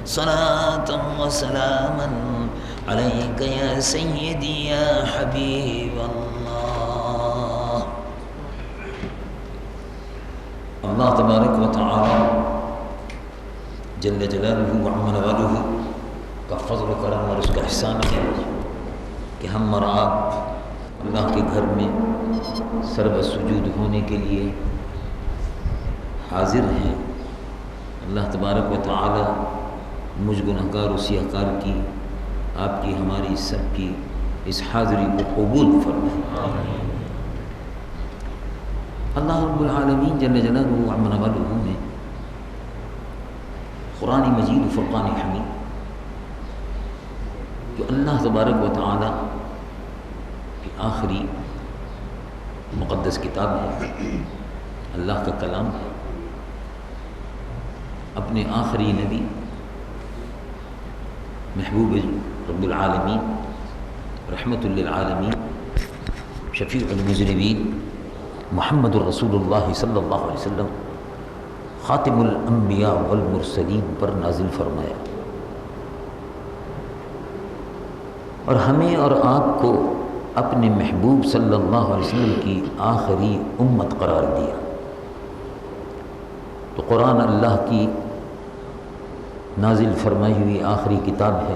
صلاة وسلاما عليك يا سيدي يا حبيب الله. اللہ تبارک و تعالی جل جلالہ وعظم والہ کا فضل و کرم اور اس کا احسان ہے کہ ہم اور آپ اللہ کے گھر میں سرب سجود ہونے کے لیے حاضر ہیں. اللہ تبارک و تعالی مجھ گنہگار و سیاہکار کی، آپ کی، ہماری سب کی اس حاضری کو قبول فرمائے. اللہ رب العالمین جل جلالہ وعظم والہ نے قرآن مجید و فرقان حمید جو اللہ تبارک و تعالی کی آخری مقدس کتاب ہے، اللہ کا کلام ہے، اپنے آخری نبی محبوب رب العالمین رحمت للعالمین شفیع المذنبین محمد الرسول اللہ صلی اللہ علیہ وسلم خاتم الانبیاء والمرسلین پر نازل فرمایا، اور ہمیں اور آپ کو اپنے محبوب صلی اللہ علیہ وسلم کی آخری امت قرار دیا. تو قرآن اللہ کی نازل فرمائی ہوئی آخری کتاب ہے،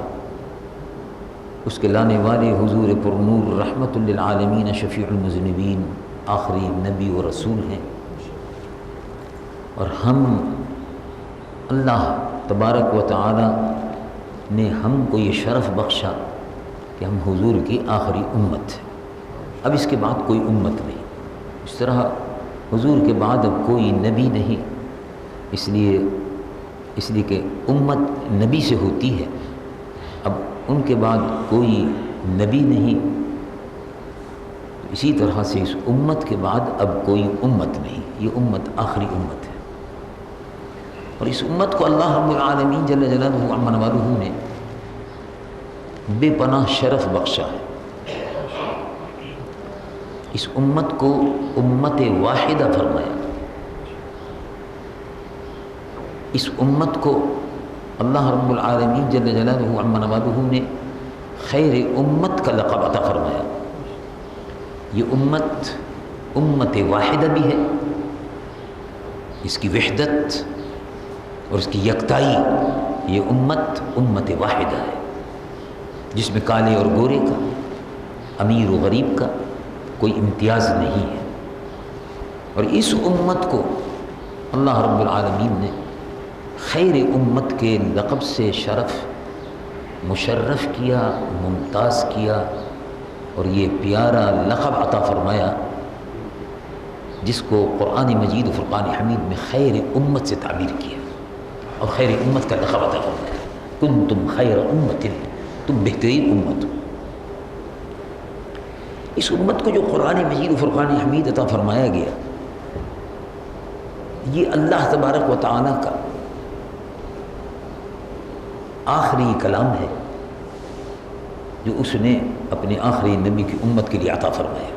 اس کے لانے والے حضور پر نور رحمت للعالمین شفیع المذنبین آخری نبی و رسول ہیں. اور ہم اللہ تبارک و تعالی نے ہم کو یہ شرف بخشا کہ ہم حضور کی آخری امت ہیں. اب اس کے بعد کوئی امت نہیں، اس طرح حضور کے بعد اب کوئی نبی نہیں، اس لیے کہ امت نبی سے ہوتی ہے. اب ان کے بعد کوئی نبی نہیں، اسی طرح سے اس امت کے بعد اب کوئی امت نہیں، یہ امت آخری امت ہے. اور اس امت کو اللہ رب العالمین جل جلالہ وعظم والہ نے بے پناہ شرف بخشا ہے. اس امت کو امت واحدہ فرمایا. اس امت کو اللہ رب العالمین جل جلالہ وعظم والہ نے خیر امت کا لقب عطا فرمایا. یہ امت امت واحدہ بھی ہے، اس کی وحدت اور اس کی یکتائی، یہ امت امت واحدہ ہے جس میں کالے اور گورے کا، امیر و غریب کا کوئی امتیاز نہیں ہے. اور اس امت کو اللہ رب العالمین نے خیر امت کے لقب سے مشرف کیا، ممتاز کیا، اور یہ پیارا لقب عطا فرمایا جس کو قرآن مجید و فرقان حمید میں خیر امت سے تعبیر کیا اور خیر امت کا لقب عطا فرمایا. کنتم خیر امت، تم بہترین امت ہو. اس امت کو جو قرآن مجید و فرقان حمید عطا فرمایا گیا، یہ اللہ تبارک و تعالیٰ کا آخری کلام ہے جو اس نے اپنے آخری نبی کی امت کے لیے عطا فرمایا.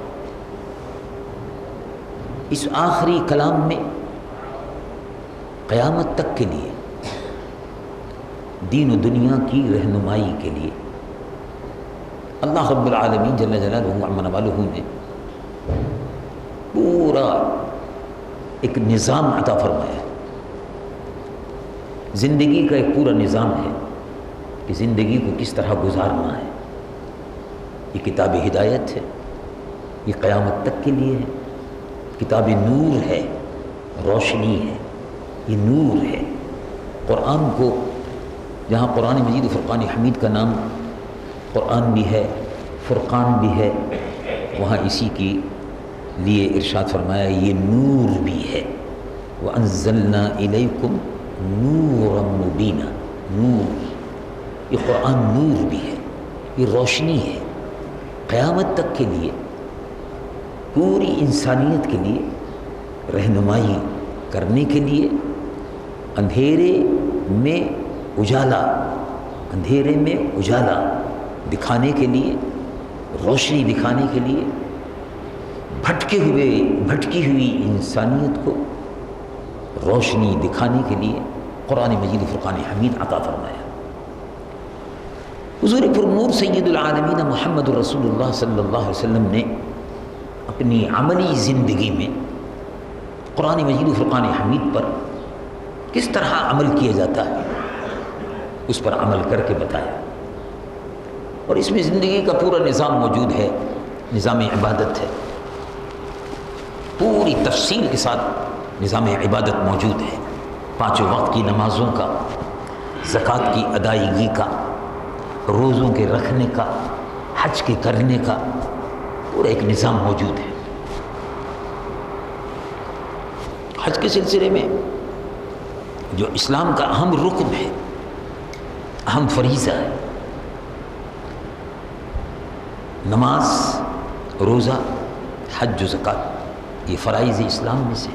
اس آخری کلام میں قیامت تک کے لیے دین و دنیا کی رہنمائی کے لیے اللہ رب العالمین جل جلالہ وعظم والہ نے پورا ایک نظام عطا فرمایا. زندگی کا ایک پورا نظام ہے کہ زندگی کو کس طرح گزارنا ہے. یہ کتاب ہدایت ہے، یہ قیامت تک کے لیے ہے. کتاب نور ہے، روشنی ہے، یہ نور ہے. قرآن کو جہاں قرآن مجید و فرقان حمید کا نام قرآن بھی ہے، فرقان بھی ہے، وہاں اسی کی لیے ارشاد فرمایا یہ نور بھی ہے. وَأَنزَلْنَا إِلَيْكُمْ نُورًا مُبِينًا. نور، یہ قرآن نور بھی ہے، یہ روشنی ہے. قیامت تک کے لیے پوری انسانیت کے لیے رہنمائی کرنے کے لیے، اندھیرے میں اجالا دکھانے کے لیے، روشنی دکھانے کے لیے، بھٹکی ہوئی انسانیت کو روشنی دکھانے کے لیے قرآن مجید و فرقان حمید عطا فرمایا. حضور پر نور سید العالمین محمد رسول اللہ صلی اللہ علیہ وسلم نے اپنی عملی زندگی میں قرآن مجید و فرقان حمید پر کس طرح عمل کیا جاتا ہے اس پر عمل کر کے بتایا، اور اس میں زندگی کا پورا نظام موجود ہے، نظام عبادت ہے، پوری تفصیل کے ساتھ نظام عبادت موجود ہے، 5 وقت کی نمازوں کا، زکوٰۃ کی ادائیگی کا، روزوں کے رکھنے کا، حج کے کرنے کا پورا ایک نظام موجود ہے۔ حج کے سلسلے میں جو اسلام کا اہم رکن ہے، اہم فریضہ ہے، نماز، روزہ، حج و زکوٰۃ، یہ فرائض اسلام میں سے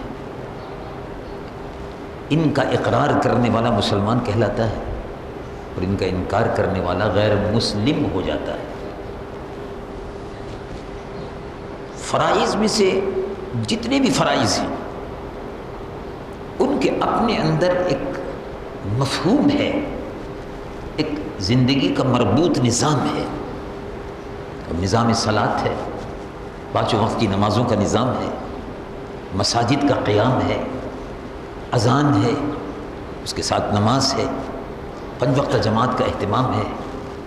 ان کا اقرار کرنے والا مسلمان کہلاتا ہے اور ان کا انکار کرنے والا غیر مسلم ہو جاتا ہے۔ فرائض میں سے جتنے بھی فرائض ہیں ان کے اپنے اندر ایک مفہوم ہے، ایک زندگی کا مربوط نظام ہے۔ اب نظام صلاۃ ہے، 5 وقت کی نمازوں کا نظام ہے، مساجد کا قیام ہے، اذان ہے، اس کے ساتھ نماز ہے، 5 وقت جماعت کا اہتمام ہے،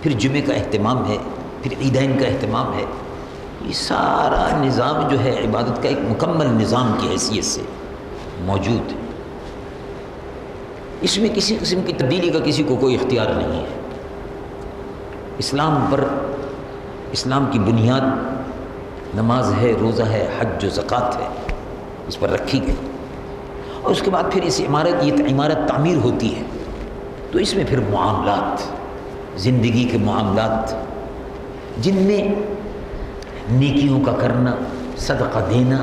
پھر جمعے کا اہتمام ہے، پھر عیدین کا اہتمام ہے۔ یہ سارا نظام جو ہے عبادت کا ایک مکمل نظام کی حیثیت سے موجود ہے۔ اس میں کسی قسم کی تبدیلی کا کسی کو کوئی اختیار نہیں ہے۔ اسلام پر، اسلام کی بنیاد نماز ہے، روزہ ہے، حج و زکوٰۃ ہے، اس پر رکھی گئی، اور اس کے بعد پھر اس عمارت، یہ عمارت تعمیر ہوتی ہے تو اس میں پھر معاملات، زندگی کے معاملات، جن میں نیکیوں کا کرنا، صدقہ دینا،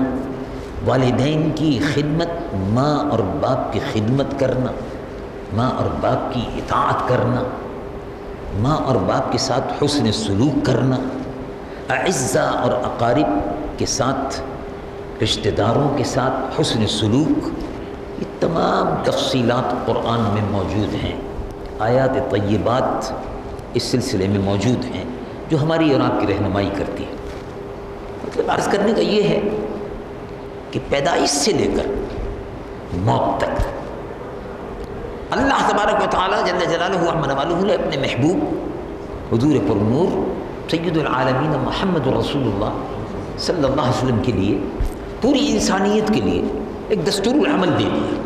والدین کی خدمت، ماں اور باپ کی خدمت کرنا، ماں اور باپ کی اطاعت کرنا، ماں اور باپ کے ساتھ حسن سلوک کرنا، اعزاء اور اقارب کے ساتھ، رشتہ داروں کے ساتھ حسن سلوک، یہ تمام تفصیلات قرآن میں موجود ہیں۔ آیات طیبات اس سلسلے میں موجود ہیں جو ہماری اور آپ کی رہنمائی کرتی ہے۔ مطلب عرض کرنے کا یہ ہے کہ پیدائش سے لے کر موت تک اللہ تبارک و تعالیٰ جل جلالہ عظم والہ نے اپنے محبوب حضور پر نور سید العالمین محمد رسول اللہ صلی اللہ علیہ وسلم کے لیے، پوری انسانیت کے لیے ایک دستور العمل دے دیا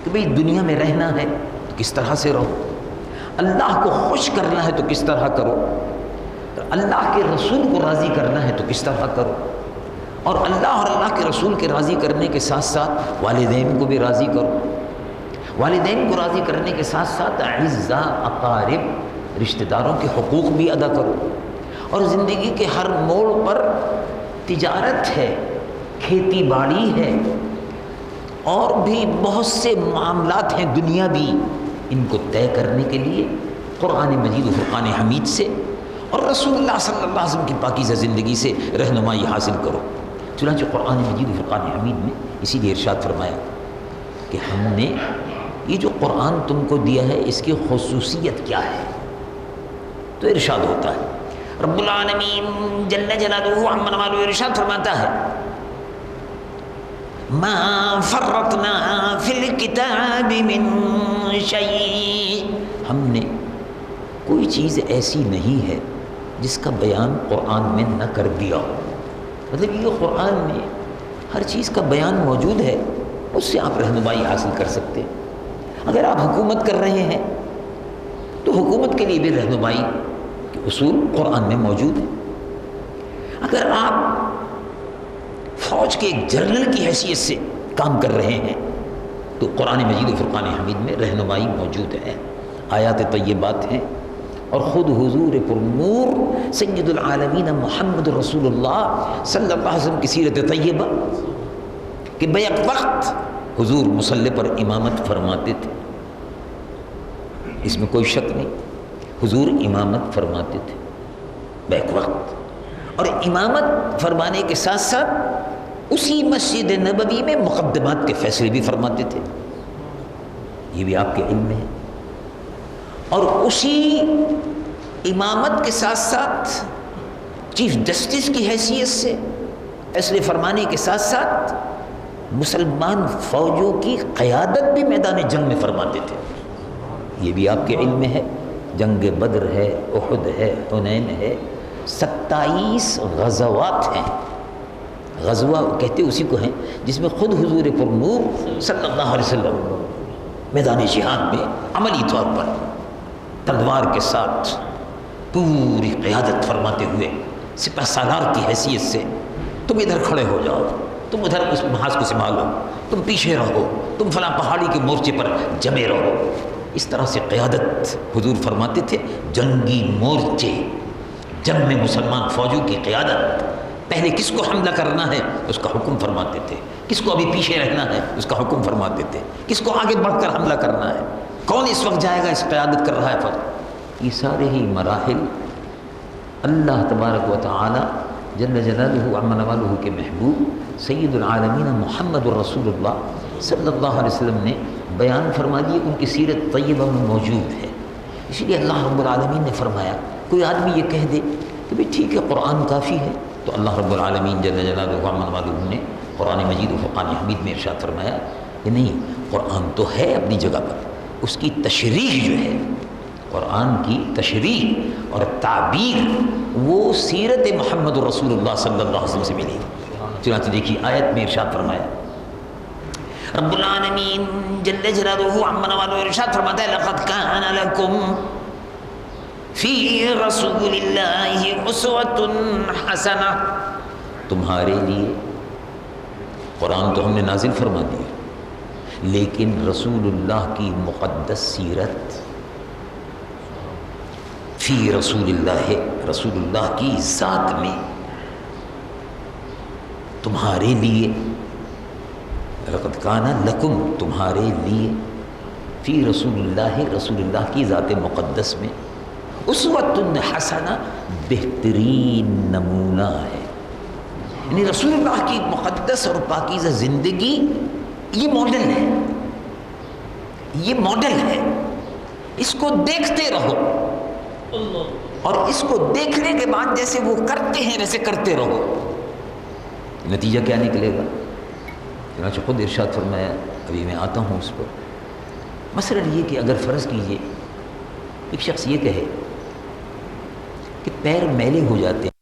کہ بھئی دنیا میں رہنا ہے تو کس طرح سے رہو، اللہ کو خوش کرنا ہے تو کس طرح کرو، اللہ کے رسول کو راضی کرنا ہے تو کس طرح کرو، اور اللہ اور اللہ کے رسول کے راضی کرنے کے ساتھ ساتھ والدین کو بھی راضی کرو، والدین کو راضی کرنے کے ساتھ ساتھ اعزاء اقارب رشتہ داروں کے حقوق بھی ادا کرو، اور زندگی کے ہر موڑ پر تجارت ہے، کھیتی باڑی ہے، اور بھی بہت سے معاملات ہیں دنیاوی، ان کو طے کرنے کے لیے قرآن مجید و فرقان حمید سے اور رسول اللہ صلی اللہ علیہ وسلم کی پاکیزہ زندگی سے رہنمائی حاصل کرو۔ چنانچہ قرآن مجید و فرقان حمید میں اسی لیے ارشاد فرمایا کہ ہم نے یہ جو قرآن تم کو دیا ہے اس کی خصوصیت کیا ہے، تو ارشاد ہوتا ہے، رب العالمین جل جلالہ عم والہ ارشاد فرماتا ہے، ما فرطنا فی الکتاب من شیء، ہم نے کوئی چیز ایسی نہیں ہے جس کا بیان قرآن میں نہ کر دیا ہو۔ مطلب یہ قرآن میں ہر چیز کا بیان موجود ہے، اس سے آپ رہنمائی حاصل کر سکتے ہیں۔ اگر آپ حکومت کر رہے ہیں تو حکومت کے لیے بھی رہنمائی کے اصول قرآن میں موجود ہیں۔ اگر آپ فوج کے ایک جنرل کی حیثیت سے کام کر رہے ہیں تو قرآن مجید و فرقان حمید میں رہنمائی موجود ہے، آیات طیبات ہیں، اور خود حضور پر نور سید العالمین محمد رسول اللہ صلی اللہ علیہ وسلم کی سیرت طیبہ کہ بیک وقت حضور مصلی پر امامت فرماتے تھے، اس میں کوئی شک نہیں، حضور امامت فرماتے تھے بیک وقت، اور امامت فرمانے کے ساتھ ساتھ اسی مسجد نبوی میں مقدمات کے فیصلے بھی فرماتے تھے، یہ بھی آپ کے علم میں ہے، اور اسی امامت کے ساتھ ساتھ چیف جسٹس کی حیثیت سے فیصلے فرمانے کے ساتھ ساتھ مسلمان فوجوں کی قیادت بھی میدان جنگ میں فرماتے تھے. یہ بھی آپ کے علم میں ہے. جنگ بدر ہے، احد ہے، حنین ہے، 27 غزوات ہیں. غزوہ کہتے اسی کو ہیں جس میں خود حضور پر نور صلی اللہ علیہ وسلم میدان جہاد میں عملی طور پر تلوار کے ساتھ پوری قیادت فرماتے ہوئے سپہ سالار کی حیثیت سے، تم ادھر کھڑے ہو جاؤ، تم ادھر اس محاذ کو سنبھالو، تم پیچھے رہو، تم فلاں پہاڑی کے مورچے پر جمے رہو. اس طرح سے قیادت حضور فرماتے تھے. جنگی مورچے، جنگ میں مسلمان فوجوں کی قیادت، پہلے کس کو حملہ کرنا ہے اس کا حکم فرماتے تھے، کس کو ابھی پیچھے رہنا ہے اس کا حکم فرماتے تھے، کس کو آگے بڑھ کر حملہ کرنا ہے، کون اس وقت جائے گا، اس قیادت کر رہا ہے فرق. یہ سارے ہی مراحل اللہ تبارک و تعالی جل جلالہ عم نوالہ کے محبوب سید العالمین محمد الرسول اللہ صلی اللہ علیہ وسلم نے بیان فرما دیے، ان کی سیرت طیبہ میں موجود ہے. اسی لیے اللہ رب العالمین نے فرمایا، کوئی آدمی یہ کہہ دے کہ بھئی ٹھیک ہے قرآن کافی ہے، تو اللہ رب العالمین جل جلالہ عم نوالہ نے قرآن مجید و فرقان حمید میں ارشاد فرمایا کہ نہیں، قرآن تو ہے اپنی جگہ پر، اس کی تشریح جو ہے، قرآن کی تشریح اور تعبیر وہ سیرت محمد الرسول اللہ صلی اللہ علیہ وسلم سے ملی. چنانچہ دیکھیے آیت میں ارشاد فرمایا، رب العالمین جل جلالہ عم نوالہ ارشاد فرماتا ہے، لقد کان لکم فی رسول اللہ اسوۃ حسنہ. تمہارے لیے قرآن تو ہم نے نازل فرما دیا، لیکن رسول اللہ کی مقدس سیرت فی رسول اللہ ہے، رسول اللہ کی ذات میں تمہارے لیے، لقد کان لکم تمہارے لیے، فی رسول اللہ رسول اللہ کی ذات مقدس میں، اسوۃ حسنہ بہترین نمونہ ہے. یعنی رسول اللہ کی مقدس اور پاکیزہ زندگی یہ ماڈل ہے، یہ ماڈل ہے. اس کو دیکھتے رہو اور اس کو دیکھنے کے بعد جیسے وہ کرتے ہیں ویسے کرتے رہو. نتیجہ کیا نکلے گا؟ چنانچہ خود ارشاد فرمایا، ابھی میں آتا ہوں اس پر. مثلا یہ کہ اگر فرض کیجئے ایک شخص یہ کہے کہ پیر میلے ہو جاتے ہیں